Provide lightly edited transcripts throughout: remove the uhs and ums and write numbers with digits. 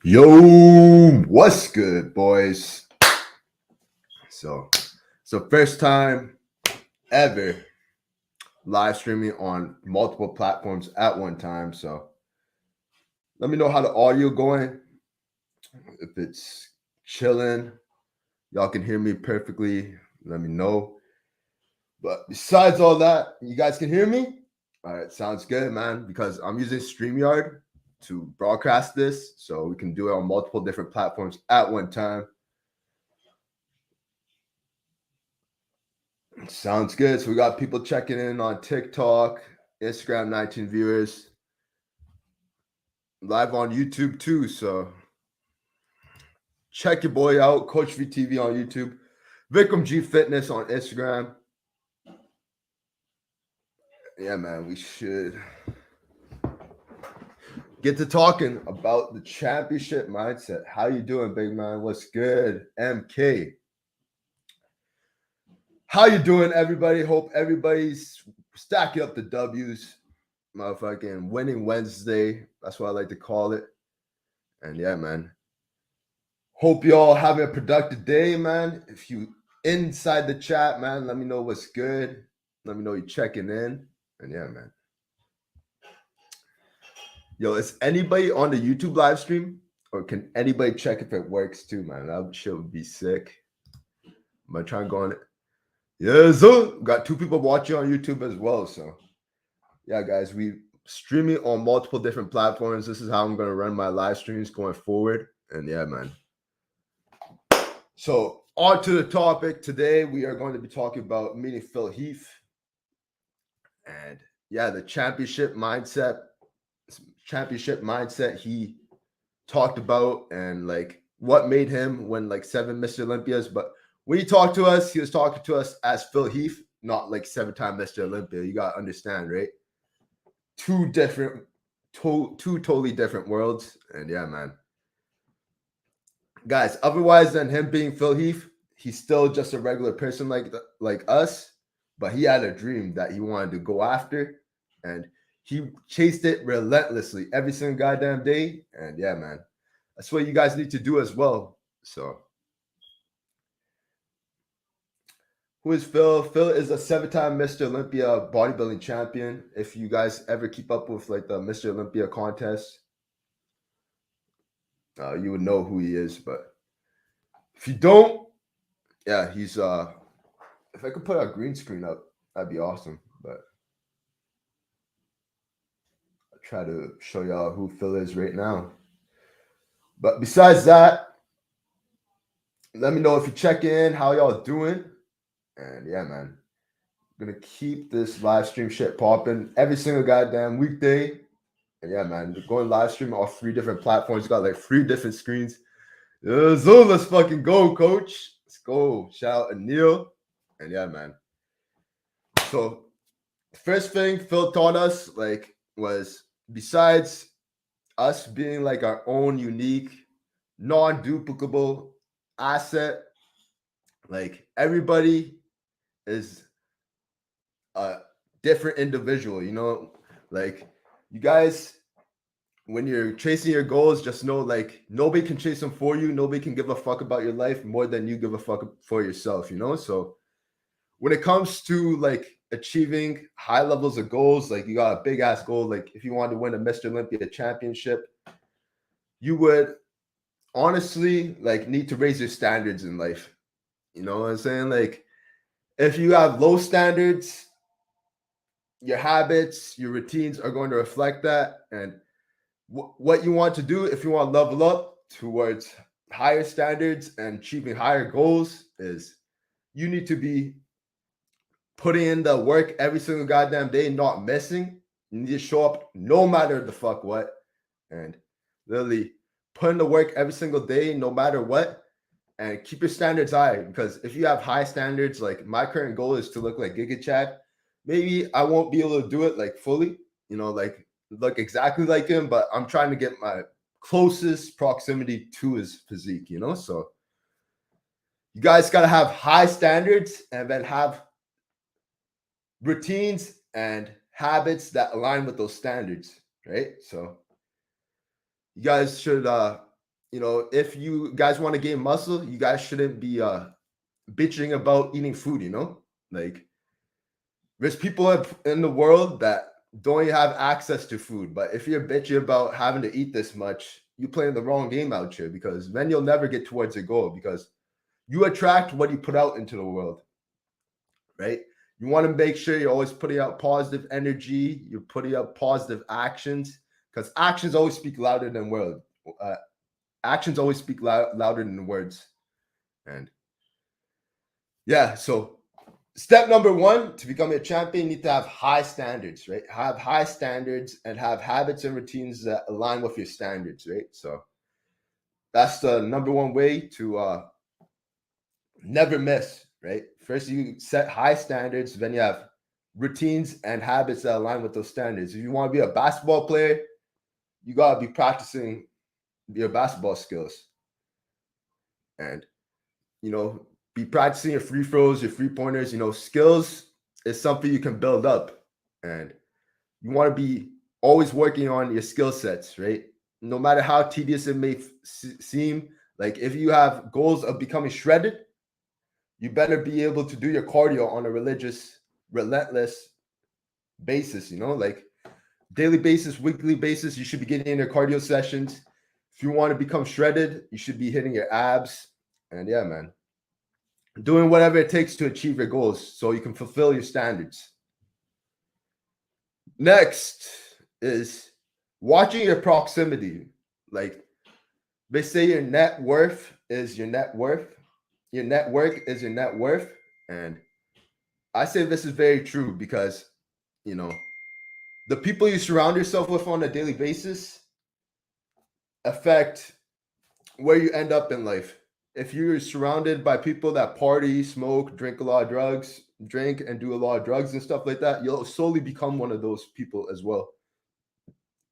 Yo, what's good, boys? So, first time ever live streaming on multiple platforms at one time. So, let me know how the audio going. If it's chilling, y'all can hear me perfectly. Let me know. But besides all that, you guys can hear me. All right, sounds good, man. Because I'm using StreamYard to broadcast this, so we can do it on multiple different platforms at one time. Sounds good. So we got people checking in on TikTok, Instagram, 19 viewers, live on YouTube too. So check your boy out, Coach VTV on YouTube, Vikram G Fitness on Instagram. Yeah, man, we should get to talking about the championship mindset. How you doing, big man? What's good, MK? How you doing, everybody? Hope everybody's stacking up the W's. Motherfucking winning Wednesday. That's what I like to call it. And yeah, man. Hope y'all having a productive day, man. If you inside the chat, man, let me know what's good. Let me know you're checking in. And yeah, man. Yo, is anybody on the YouTube live stream? Or can anybody check if it works too, man? That shit would be sick. I'm gonna try and go on it. Yeah, so got 2 people watching on YouTube as well. So yeah, guys, we streaming on multiple different platforms. This is how I'm gonna run my live streams going forward. And yeah, man. So on to the topic today, we are going to be talking about meeting Phil Heath, and yeah, the championship mindset he talked about, and like what made him win like 7 Mr. Olympias. But when he talked to us, he was talking to us as Phil Heath, not like 7-time Mr. Olympia. You gotta understand, right? Two totally different worlds. And yeah, man. Guys, otherwise than him being Phil Heath, he's still just a regular person like us, but he had a dream that he wanted to go after, and he chased it relentlessly every single goddamn day. And yeah, man, that's what you guys need to do as well. So, who is Phil? Phil is a 7-time Mr. Olympia bodybuilding champion. If you guys ever keep up with like the Mr. Olympia contest, you would know who he is. But if you don't, yeah, he's if I could put a green screen up, that'd be awesome. But I'll try to show y'all who Phil is right now. But besides that, let me know if you check in, how y'all doing. And yeah, man, I'm gonna keep this live stream shit popping every single goddamn weekday. And yeah, man, we're going live stream off 3 different platforms. We got like 3 different screens. So let's fucking go, coach. Let's go. Shout out Anil. And yeah, man. So first thing Phil taught us was, besides us being like our own unique, non-duplicable asset, like everybody is a different individual, like you guys, when you're chasing your goals, just know like nobody can chase them for you. Nobody can give a fuck about your life more than you give a fuck for yourself, so when it comes to like achieving high levels of goals, like you got a big ass goal, like if you wanted to win a Mr. Olympia championship, you would honestly like need to raise your standards in life. You know what I'm saying? Like if you have low standards, your habits, your routines are going to reflect that. And what you want to do, if you want to level up towards higher standards and achieving higher goals, is you need to be putting in the work every single goddamn day, not missing. You need to show up no matter the fuck what, and literally put in the work every single day, no matter what, and keep your standards high. Because if you have high standards, like my current goal is to look like Giga Chad. Maybe I won't be able to do it like fully, like look exactly like him, but I'm trying to get my closest proximity to his physique, So you guys got to have high standards and then have routines and habits that align with those standards, right? So you guys should if you guys want to gain muscle, you guys shouldn't be bitching about eating food, like there's people in the world that don't even have access to food. But if you're bitching about having to eat this much, you're playing the wrong game out here, because then you'll never get towards your goal, because you attract what you put out into the world, right? You want to make sure you're always putting out positive energy, you're putting out positive actions, because actions always speak louder than words. Actions always speak louder than words. And yeah, so step number one to become a champion, you need to have high standards, right? Have high standards and have habits and routines that align with your standards, right? So that's the number one way to never miss, right? First, you set high standards, then you have routines and habits that align with those standards. If you want to be a basketball player, you got to be practicing your basketball skills. And, be practicing your free throws, your three pointers. Skills is something you can build up. And you want to be always working on your skill sets, right? No matter how tedious it may seem, like if you have goals of becoming shredded, you better be able to do your cardio on a relentless basis, like daily basis, weekly basis. You should be getting in your cardio sessions. If you want to become shredded, you should be hitting your abs. And yeah, man, doing whatever it takes to achieve your goals so you can fulfill your standards. Next is watching your proximity. Like they say, your net worth is your net worth. Your network is your net worth. And I say this is very true, because, the people you surround yourself with on a daily basis affect where you end up in life. If you're surrounded by people that party, smoke, drink a lot of drugs, drink and do a lot of drugs and stuff like that, you'll slowly become one of those people as well.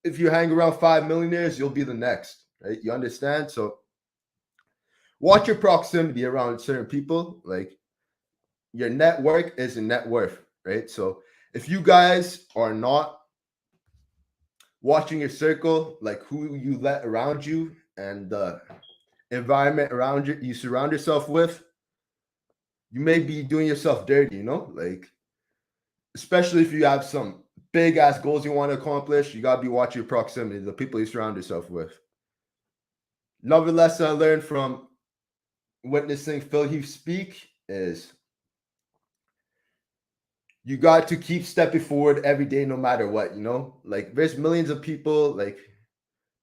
If you hang around 5 millionaires, you'll be the next, right? You understand? So watch your proximity around certain people. Like your network is your net worth, right? So if you guys are not watching your circle, like who you let around you and the environment around you surround yourself with, you may be doing yourself dirty, like especially if you have some big ass goals you want to accomplish, you got to be watching your proximity, the people you surround yourself with. Another lesson I learned from witnessing Phil Heath speak is you got to keep stepping forward every day, no matter what, like there's millions of people like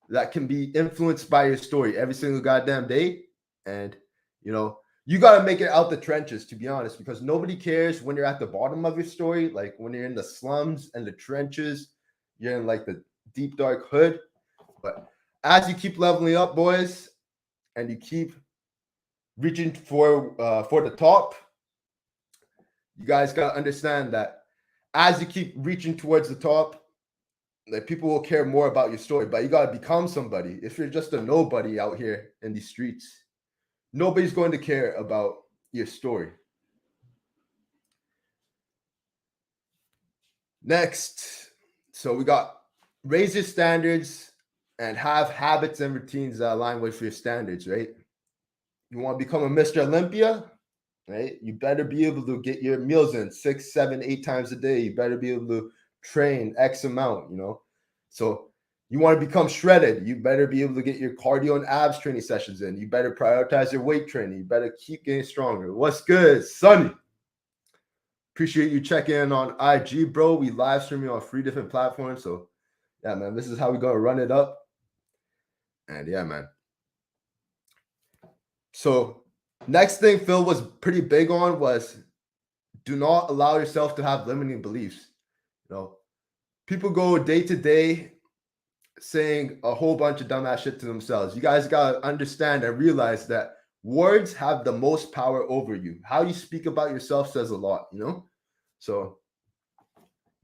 that can be influenced by your story every single goddamn day. And, you got to make it out the trenches, to be honest, because nobody cares when you're at the bottom of your story. Like when you're in the slums and the trenches, you're in like the deep, dark hood. But as you keep leveling up, boys, and you keep reaching for the top, you guys got to understand that as you keep reaching towards the top, like people will care more about your story, but you got to become somebody. If you're just a nobody out here in these streets, nobody's going to care about your story. Next, so we got raise your standards and have habits and routines that align with your standards, right? You want to become a Mr. Olympia, right? You better be able to get your meals in 6, 7, 8 times a day. You better be able to train X amount, So you want to become shredded, you better be able to get your cardio and abs training sessions in. You better prioritize your weight training. You better keep getting stronger. What's good, Sonny? Appreciate you checking in on IG, bro. We live streaming on 3 different platforms. So yeah, man, this is how we gonna run it up. And yeah, man. So next thing Phil was pretty big on was do not allow yourself to have limiting beliefs. People go day to day saying a whole bunch of dumbass shit to themselves. You guys got to understand and realize that words have the most power over you. How you speak about yourself says a lot, So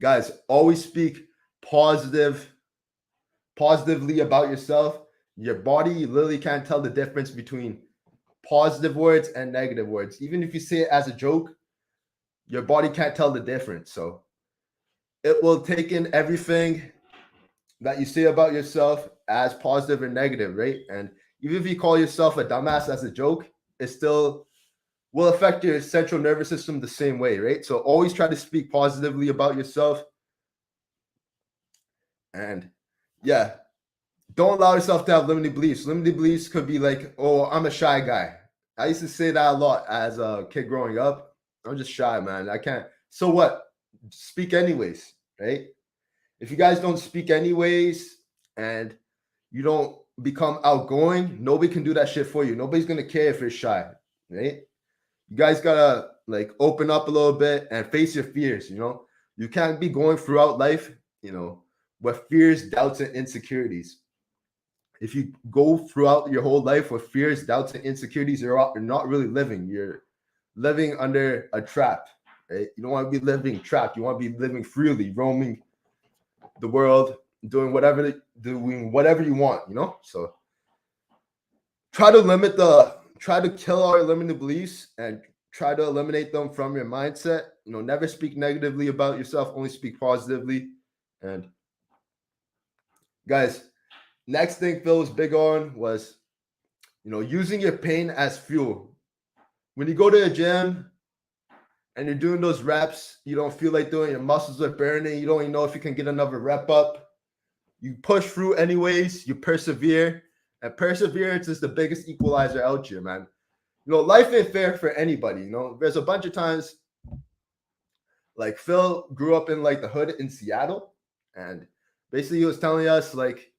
guys, always speak positively about yourself. Your body literally can't tell the difference between positive words and negative words. Even if you say it as a joke, your body can't tell the difference. So it will take in everything that you say about yourself as positive or negative, right? And even if you call yourself a dumbass as a joke, it still will affect your central nervous system the same way, right? So always try to speak positively about yourself. And yeah, don't allow yourself to have limiting beliefs. Limiting beliefs could be like, oh, I'm a shy guy. I used to say that a lot as a kid growing up. I'm just shy, man. I can't. So what? Speak anyways, right? If you guys don't speak anyways and you don't become outgoing, nobody can do that shit for you. Nobody's gonna care if you're shy, right? You guys gotta like open up a little bit and face your fears. You can't be going throughout life, with fears, doubts, and insecurities. If you go throughout your whole life with fears, doubts, and insecurities, you're not really living. You're living under a trap. Right? You don't want to be living trapped. You want to be living freely, roaming the world, doing whatever you want. So try to kill our limited beliefs and try to eliminate them from your mindset. Never speak negatively about yourself, only speak positively. And guys, next thing Phil was big on was, using your pain as fuel. When you go to a gym and you're doing those reps, you don't feel like doing, your muscles are burning, you don't even know if you can get another rep up. You push through anyways, you persevere, and perseverance is the biggest equalizer out here, man. Life ain't fair for anybody. There's a bunch of times, like Phil grew up in like the hood in Seattle, and basically he was telling us like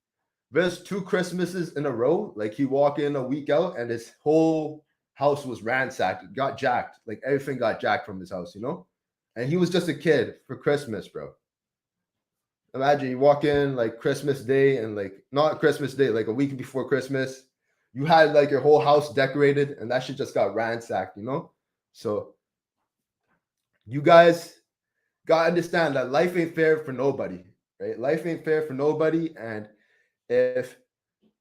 there's 2 Christmases in a row. Like he walked in a week out and his whole house was ransacked. It got jacked. Like everything got jacked from his house, And he was just a kid for Christmas, bro. Imagine you walk in like Christmas Day and like not Christmas Day, like a week before Christmas, you had like your whole house decorated and that shit just got ransacked, So you guys gotta understand that life ain't fair for nobody, right? Life ain't fair for nobody. And if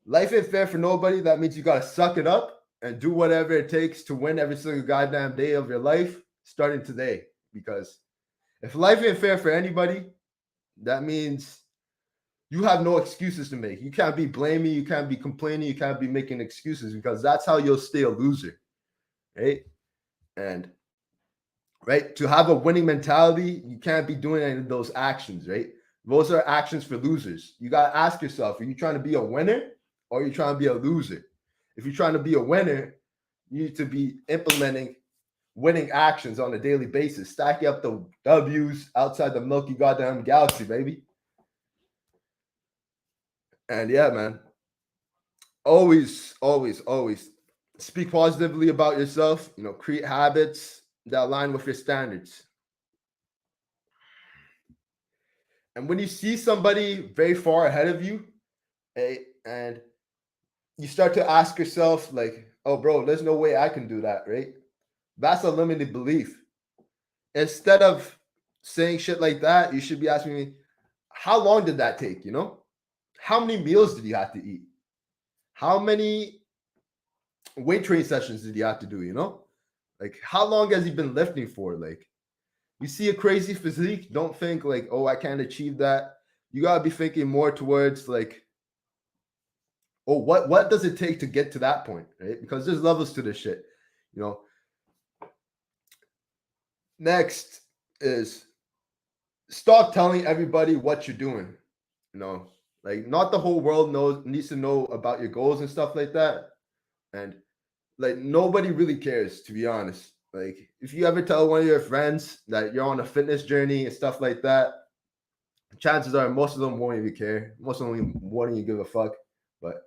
life ain't fair for nobody, that means you gotta suck it up and do whatever it takes to win every single goddamn day of your life starting today. Because if life ain't fair for anybody, that means you have no excuses to make. You can't be blaming, you can't be complaining, you can't be making excuses because that's how you'll stay a loser, right? And right, to have a winning mentality, you can't be doing any of those actions, right? Those are actions for losers. You got to ask yourself, are you trying to be a winner or are you trying to be a loser? If you're trying to be a winner, you need to be implementing winning actions on a daily basis, stacking up the W's outside the milky goddamn galaxy, baby. And yeah, man, always speak positively about yourself, create habits that align with your standards. And when you see somebody very far ahead of you, and you start to ask yourself, like, oh, bro, there's no way I can do that, right? That's a limited belief. Instead of saying shit like that, you should be asking me, how long did that take, How many meals did you have to eat? How many weight training sessions did you have to do, Like, how long has he been lifting for? Like, you see a crazy physique, don't think like, oh, I can't achieve that. You gotta be thinking more towards like, oh, what does it take to get to that point, right? Because there's levels to this shit, Next is stop telling everybody what you're doing. Like not the whole world needs to know about your goals and stuff like that. And like nobody really cares, to be honest. Like if you ever tell one of your friends that you're on a fitness journey and stuff like that, chances are most of them won't even care. Most of them won't even give a fuck. But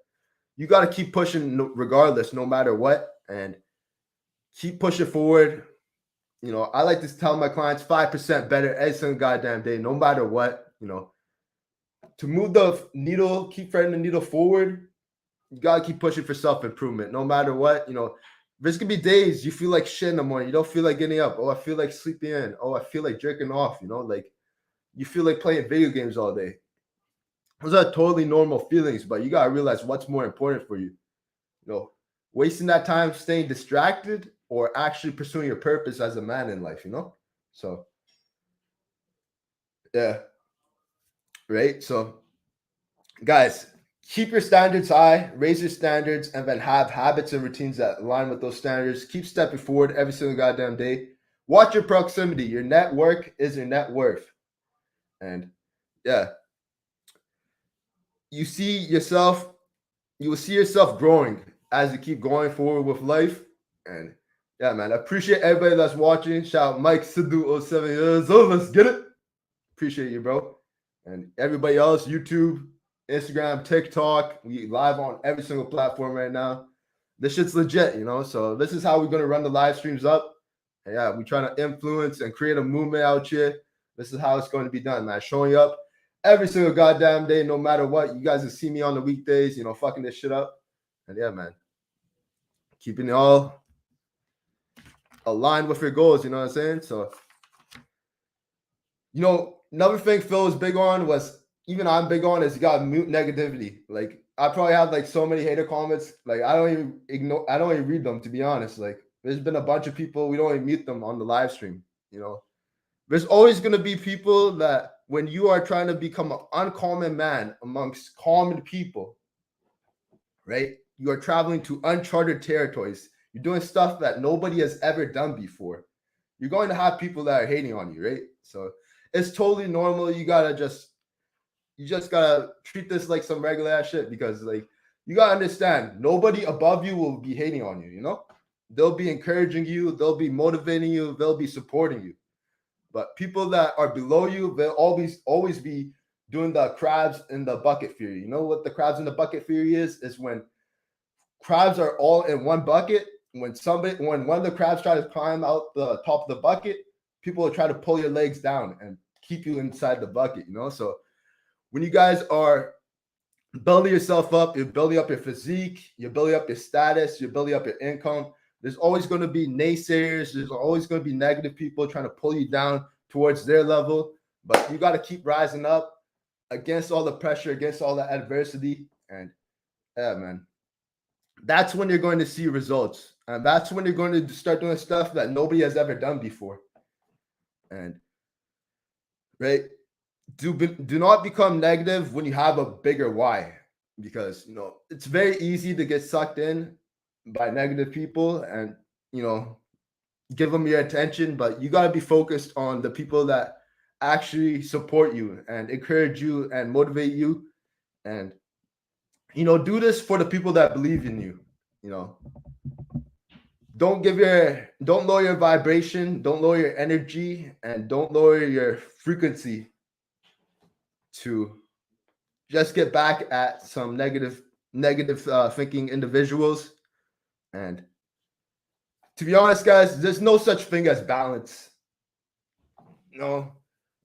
you got to keep pushing regardless, no matter what, and keep pushing forward. I like to tell my clients 5% better every single goddamn day, no matter what. To move the needle, keep threading the needle forward, you gotta keep pushing for self-improvement, no matter what. There's gonna be days you feel like shit in the morning, you don't feel like getting up. Oh, I feel like sleeping in. Oh, I feel like jerking off. Like you feel like playing video games all day. Those are totally normal feelings, but you gotta realize what's more important for you. Wasting that time staying distracted or actually pursuing your purpose as a man in life. So yeah, right. So guys, keep your standards high, raise your standards, and then have habits and routines that align with those standards. Keep stepping forward every single goddamn day. Watch your proximity. Your network is your net worth. And yeah, you will see yourself growing as you keep going forward with life. And yeah, man, I appreciate everybody that's watching. Shout out Mike Sidhu 07 years old. Let's get it. Appreciate you, bro. And everybody else, YouTube, Instagram, TikTok. We live on every single platform right now. This shit's legit, you know? So this is how we're going to run the live streams up. And yeah, we're trying to influence and create a movement out here. This is how it's going to be done, man. Showing up every single goddamn day, no matter what. You guys will see me on the weekdays, you know, fucking this shit up. And yeah, man, keeping it all aligned with your goals, you know what I'm saying? So, you know, another thing Phil was big on was, even I'm big on, is you got to mute negativity. Like, I probably have like so many hater comments. Like, I don't even read them, to be honest. Like, there's been a bunch of people, we don't even mute them on the live stream, you know. There's always going to be people that when you are trying to become an uncommon man amongst common people, right? You are traveling to uncharted territories. You're doing stuff that nobody has ever done before. You're going to have people that are hating on you, right? So it's totally normal. You just gotta treat this like some regular ass shit, because like, you gotta understand, nobody above you will be hating on you, you know? They'll be encouraging you, they'll be motivating you, they'll be supporting you. But people that are below you, they'll always be doing the crabs in the bucket theory. You know what the crabs in the bucket theory is? Is when crabs are all in one bucket. When one of the crabs try to climb out the top of the bucket, people will try to pull your legs down and keep you inside the bucket, you know? So when you guys are building yourself up, you're building up your physique, you're building up your status, you're building up your income, there's always going to be naysayers. There's always going to be negative people trying to pull you down towards their level. But you got to keep rising up against all the pressure, against all the adversity. And yeah, man, that's when you're going to see results. And that's when you're going to start doing stuff that nobody has ever done before. And right, do not become negative when you have a bigger why, because you know it's very easy to get sucked in by negative people and, you know, give them your attention. But you got to be focused on the people that actually support you and encourage you and motivate you. And, you know, do this for the people that believe in you. You know, don't lower your vibration, don't lower your energy, and don't lower your frequency to just get back at some negative thinking individuals. And to be honest, guys, there's no such thing as balance. No,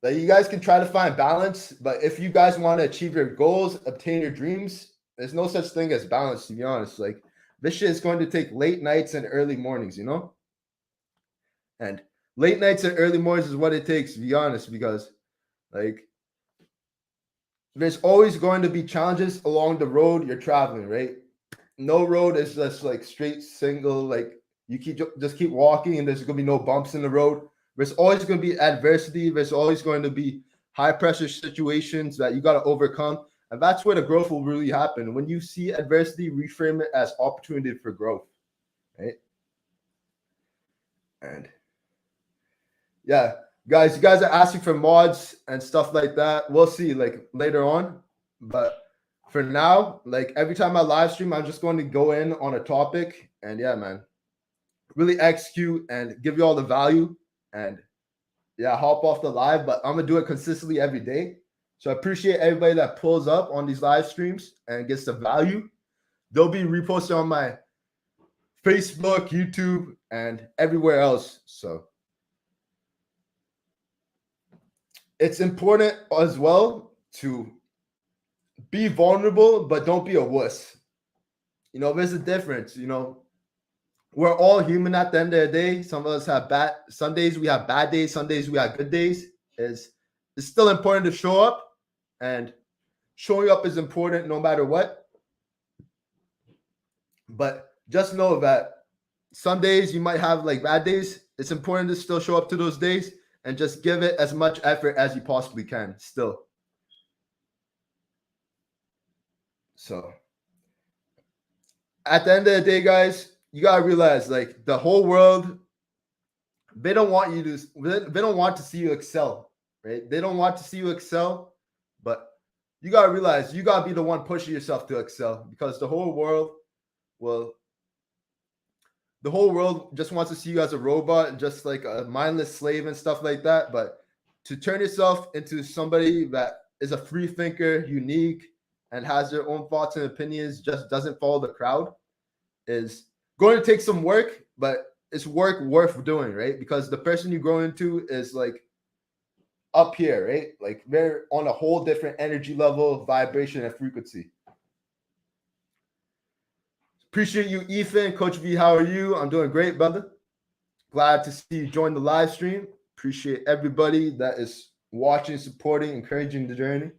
like, you guys can try to find balance, but if you guys want to achieve your goals, obtain your dreams, there's no such thing as balance, to be honest. Like, this shit is going to take late nights and early mornings, you know? And late nights and early mornings is what it takes, to be honest, because like, there's always going to be challenges along the road you're traveling, right? No road is just like straight single, like you just keep walking and there's going to be no bumps in the road. There's always going to be adversity. There's always going to be high pressure situations that you got to overcome. And that's where the growth will really happen. When you see adversity, reframe it as opportunity for growth, right? And yeah, guys, you guys are asking for mods and stuff like that. We'll see like later on. But for now, like every time I live stream, I'm just going to go in on a topic and yeah, man, really execute and give you all the value and yeah, hop off the live. But I'm gonna do it consistently every day. So I appreciate everybody that pulls up on these live streams and gets the value. They'll be reposted on my Facebook, YouTube, and everywhere else. So it's important as well to be vulnerable, but don't be a wuss. You know, there's a difference. You know, we're all human at the end of the day. Some of us have some days we have bad days, some days we have good days. It's still important to show up, and showing up is important no matter what. But just know that some days you might have like bad days. It's important to still show up to those days and just give it as much effort as you possibly can still. So at the end of the day, guys, you gotta realize like the whole world, they don't want you to they don't want to see you excel, right? They don't want to see you excel, but you gotta realize you gotta be the one pushing yourself to excel because well, the whole world just wants to see you as a robot and just like a mindless slave and stuff like that. But to turn yourself into somebody that is a free thinker, unique, and has their own thoughts and opinions, just doesn't follow the crowd, is going to take some work, but it's work worth doing, right? Because the person you grow into is like up here, right? Like they're on a whole different energy level, vibration, and frequency. Appreciate you, Ethan. Coach V, how are you? I'm doing great, brother. Glad to see you join the live stream. Appreciate everybody that is watching, supporting, encouraging the journey.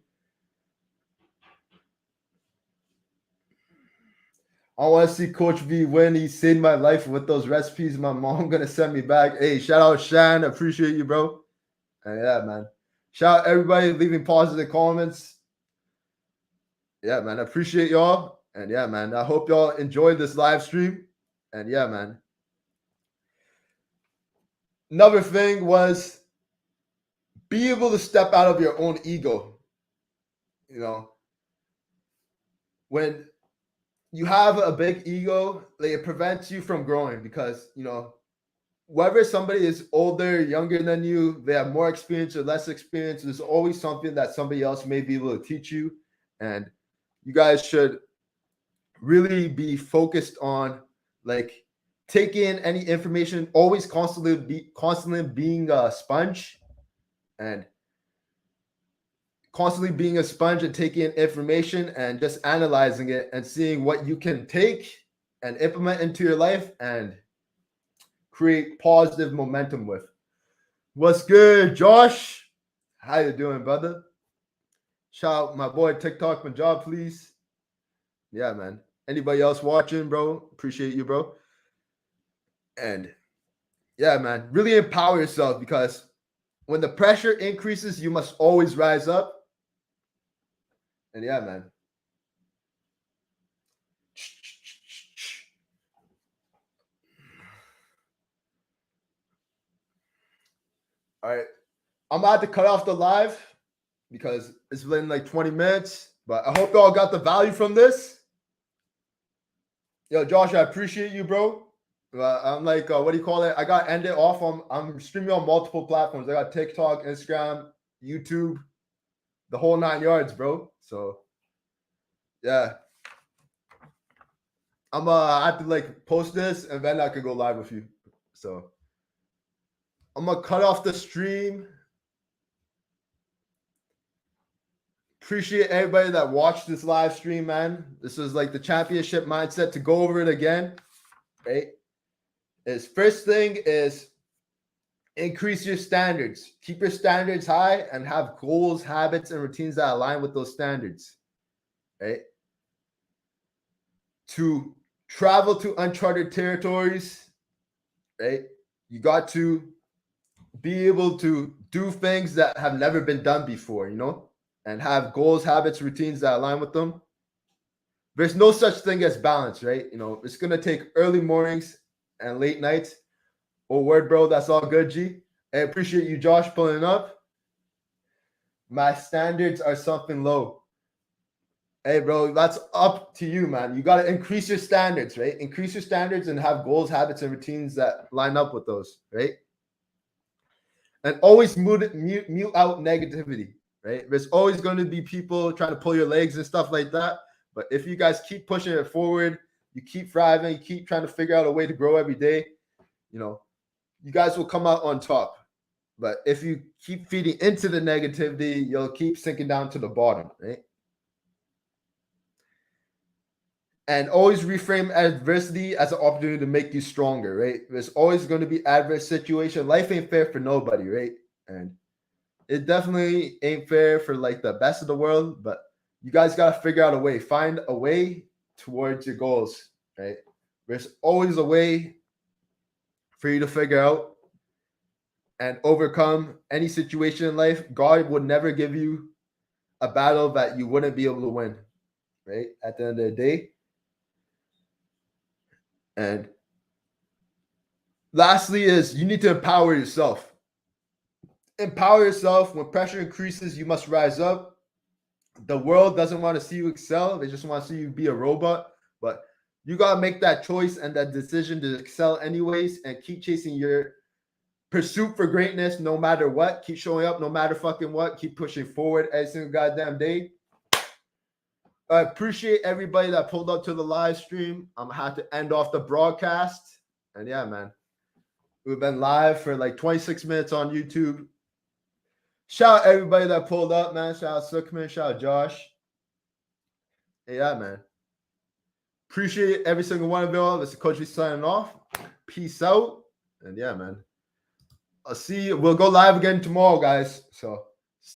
I want to see Coach V win. He saved my life with those recipes my mom gonna send me back. Hey, shout out Shan. Appreciate you, bro. And yeah, man. Shout out everybody leaving positive comments. Yeah, man. I appreciate y'all. And yeah, man. I hope y'all enjoyed this live stream. And yeah, man. Another thing was be able to step out of your own ego. You know, when you have a big ego, like it prevents you from growing because, you know, whether somebody is older, younger than you, they have more experience or less experience, there's always something that somebody else may be able to teach you. And you guys should really be focused on like taking in any information, always constantly being a sponge and constantly being a sponge and taking in information and just analyzing it and seeing what you can take and implement into your life and create positive momentum with. What's good, Josh? How you doing, brother? Shout out my boy TikTok Punjab, please. Yeah, man. Anybody else watching, bro? Appreciate you, bro. And yeah, man, really empower yourself because when the pressure increases, you must always rise up. And yeah, man. All right. I'm about to cut off the live because it's been like 20 minutes, but I hope y'all got the value from this. Yo, Josh, I appreciate you, bro. I'm like, what do you call it? I got ended off on. I'm streaming on multiple platforms. I got TikTok, Instagram, YouTube, the whole 9 yards, bro. So, yeah, I have to like post this and then I could go live with you. So, I'm gonna cut off the stream. Appreciate everybody that watched this live stream, man. This is like the championship mindset. To go over it again, right? Is first thing is increase your standards. Keep your standards high and have goals, habits, and routines that align with those standards, right? To travel to uncharted territories, right? You got to be able to do things that have never been done before, you know, and have goals, habits, routines that align with them. There's no such thing as balance, right? You know, it's going to take early mornings and late nights. Oh, word, bro. That's all good, G. I appreciate you, Josh, pulling up. My standards are something low. Hey, bro, that's up to you, man. You got to increase your standards, right? Increase your standards and have goals, habits, and routines that line up with those, right? And always mute out negativity, right? There's always going to be people trying to pull your legs and stuff like that. But if you guys keep pushing it forward, you keep thriving, you keep trying to figure out a way to grow every day, you know, you guys will come out on top. But if you keep feeding into the negativity, you'll keep sinking down to the bottom, right? And always reframe adversity as an opportunity to make you stronger, right? There's always going to be adverse situation. Life ain't fair for nobody, right? And it definitely ain't fair for like the best of the world, but you guys got to figure out a way. Find a way towards your goals, right? There's always a way for you to figure out and overcome any situation in life. God would never give you a battle that you wouldn't be able to win, right? At the end of the day. And lastly is you need to empower yourself. Empower yourself. When pressure increases, you must rise up. The world doesn't want to see you excel. They just want to see you be a robot. But you got to make that choice and that decision to excel anyways and keep chasing your pursuit for greatness no matter what. Keep showing up no matter fucking what. Keep pushing forward every single goddamn day. I appreciate everybody that pulled up to the live stream. I'm going to have to end off the broadcast. And yeah, man. We've been live for like 26 minutes on YouTube. Shout out everybody that pulled up, man. Shout out Sukhman. Shout out Josh. Yeah, man. Appreciate every single one of y'all. This is Coach V signing off. Peace out. And yeah, man. I'll see you. We'll go live again tomorrow, guys. So